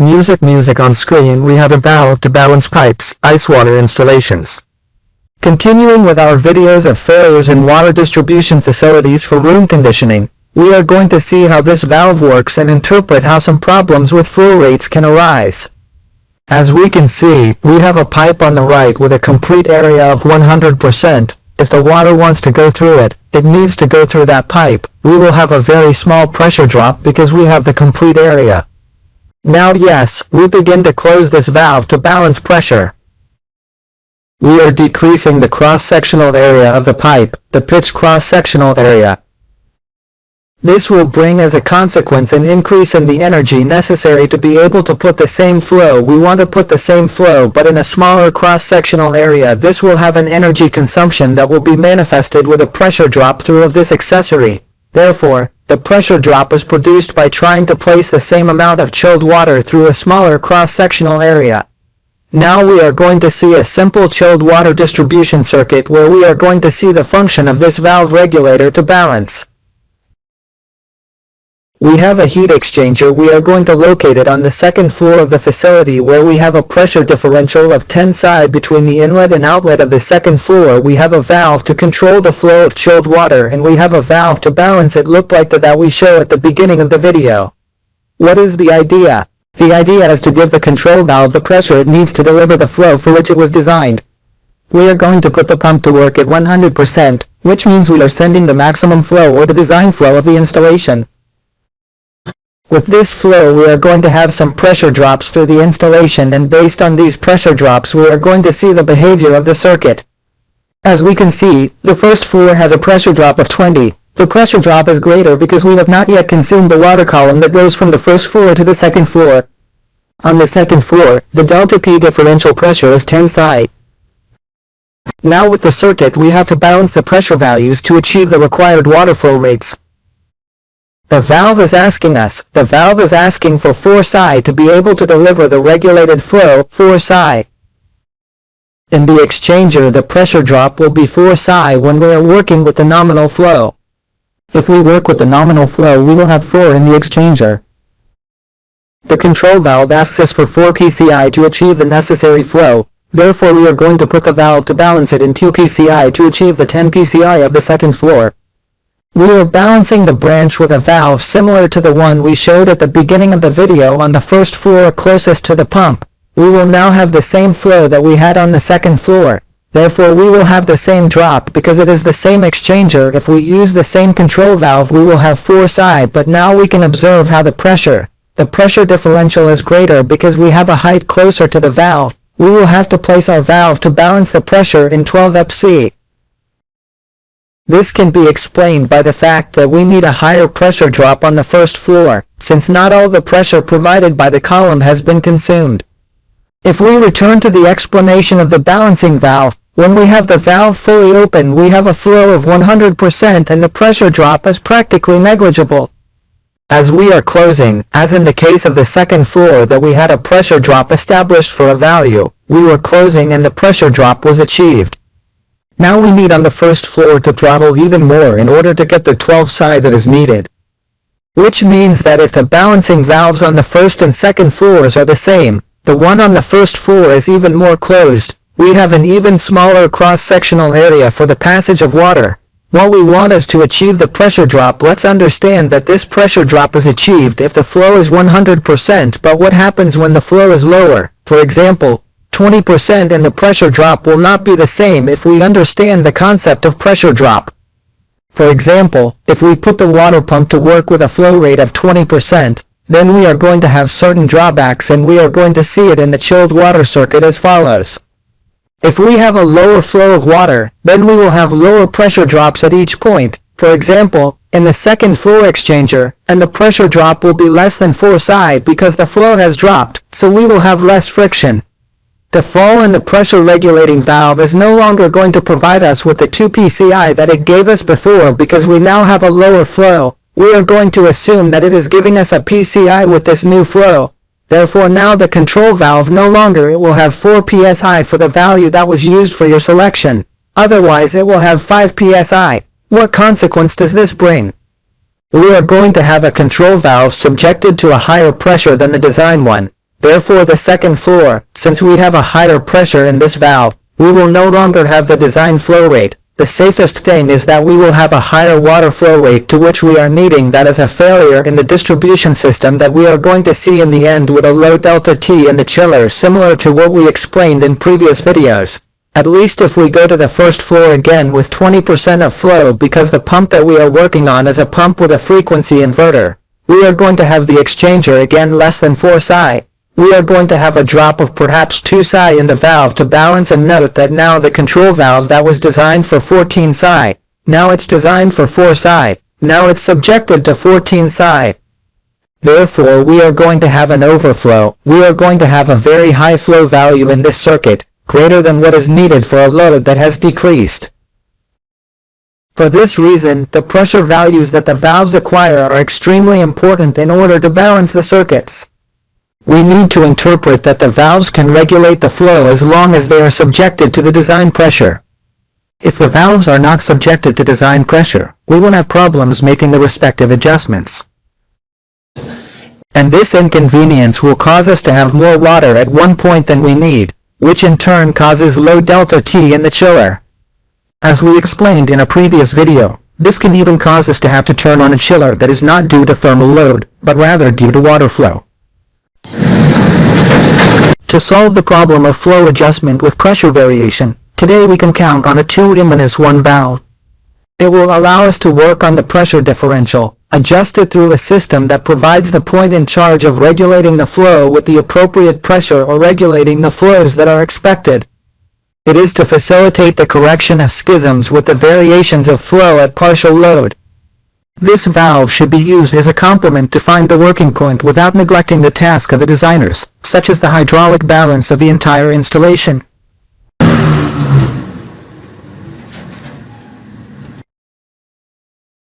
Music on screen we have a valve to balance pipes, ice water installations. Continuing with our videos of failures in water distribution facilities for room conditioning, we are going to see how this valve works and interpret how some problems with flow rates can arise. As we can see, we have a pipe on the right with a complete area of 100%. If the water wants to go through it, it needs to go through that pipe. We will have a very small pressure drop because we have the complete area. Now yes, we begin to close this valve to balance pressure. We are decreasing the cross-sectional area of the pipe, the pitch cross-sectional area. This will bring as a consequence an increase in the energy necessary to be able to put the same flow. We want to put the same flow but in a smaller cross-sectional area. This will have an energy consumption that will be manifested with a pressure drop through of this accessory. Therefore, the pressure drop is produced by trying to place the same amount of chilled water through a smaller cross-sectional area. Now we are going to see a simple chilled water distribution circuit where we are going to see the function of this valve regulator to balance. We have a heat exchanger. We are going to locate it on the second floor of the facility where we have a pressure differential of 10 psi between the inlet and outlet of the second floor. We have a valve to control the flow of chilled water and we have a valve to balance it. Look like that we show at the beginning of the video. What is the idea? The idea is to give the control valve the pressure it needs to deliver the flow for which it was designed. We are going to put the pump to work at 100%, which means we are sending the maximum flow or the design flow of the installation. With this flow we are going to have some pressure drops through the installation, and based on these pressure drops we are going to see the behavior of the circuit. As we can see, the first floor has a pressure drop of 20. The pressure drop is greater because we have not yet consumed the water column that goes from the first floor to the second floor. On the second floor, the delta P differential pressure is 10 psi. Now with the circuit we have to balance the pressure values to achieve the required water flow rates. The valve is asking for 4 psi to be able to deliver the regulated flow, 4 psi. In the exchanger the pressure drop will be 4 psi when we are working with the nominal flow. If we work with the nominal flow we will have 4 in the exchanger. The control valve asks us for 4 psi to achieve the necessary flow, therefore we are going to put the valve to balance it in 2 psi to achieve the 10 psi of the second floor. We are balancing the branch with a valve similar to the one we showed at the beginning of the video on the first floor closest to the pump. We will now have the same flow that we had on the second floor. Therefore we will have the same drop because it is the same exchanger. If we use the same control valve we will have 4 psi, but now we can observe how the pressure differential is greater because we have a height closer to the valve. We will have to place our valve to balance the pressure in 12 psi. This can be explained by the fact that we need a higher pressure drop on the first floor, since not all the pressure provided by the column has been consumed. If we return to the explanation of the balancing valve, when we have the valve fully open we have a flow of 100% and the pressure drop is practically negligible. As we are closing, as in the case of the second floor that we had a pressure drop established for a value, we were closing and the pressure drop was achieved. Now we need on the first floor to throttle even more in order to get the 12 psi that is needed. Which means that if the balancing valves on the first and second floors are the same, the one on the first floor is even more closed, we have an even smaller cross-sectional area for the passage of water. What we want is to achieve the pressure drop. Let's understand that this pressure drop is achieved if the flow is 100%, but what happens when the flow is lower, for example, 20%, and the pressure drop will not be the same if we understand the concept of pressure drop. For example, if we put the water pump to work with a flow rate of 20%, then we are going to have certain drawbacks and we are going to see it in the chilled water circuit as follows. If we have a lower flow of water, then we will have lower pressure drops at each point, for example, in the second floor exchanger, and the pressure drop will be less than 4 psi because the flow has dropped, so we will have less friction. The fall in the pressure regulating valve is no longer going to provide us with the 2 psi that it gave us before because we now have a lower flow. We are going to assume that it is giving us a psi with this new flow. Therefore now the control valve no longer it will have 4 psi for the value that was used for your selection. Otherwise it will have 5 psi. What consequence does this bring? We are going to have a control valve subjected to a higher pressure than the design one. Therefore the second floor, since we have a higher pressure in this valve, we will no longer have the design flow rate. The safest thing is that we will have a higher water flow rate to which we are needing. That is a failure in the distribution system that we are going to see in the end with a low delta T in the chiller, similar to what we explained in previous videos. At least if we go to the first floor again with 20% of flow, because the pump that we are working on is a pump with a frequency inverter, we are going to have the exchanger again less than 4 psi. We are going to have a drop of perhaps 2 psi in the valve to balance, and note that now the control valve that was designed for 14 psi, now it's designed for 4 psi, now it's subjected to 14 psi. Therefore we are going to have an overflow. We are going to have a very high flow value in this circuit, greater than what is needed for a load that has decreased. For this reason, the pressure values that the valves acquire are extremely important in order to balance the circuits. We need to interpret that the valves can regulate the flow as long as they are subjected to the design pressure. If the valves are not subjected to design pressure, we will have problems making the respective adjustments. And this inconvenience will cause us to have more water at one point than we need, which in turn causes low delta T in the chiller. As we explained in a previous video, this can even cause us to have to turn on a chiller that is not due to thermal load, but rather due to water flow. To solve the problem of flow adjustment with pressure variation, today we can count on a 2-1 valve. It will allow us to work on the pressure differential, adjusted through a system that provides the point in charge of regulating the flow with the appropriate pressure or regulating the flows that are expected. It is to facilitate the correction of schisms with the variations of flow at partial load. This valve should be used as a complement to find the working point without neglecting the task of the designers, such as the hydraulic balance of the entire installation.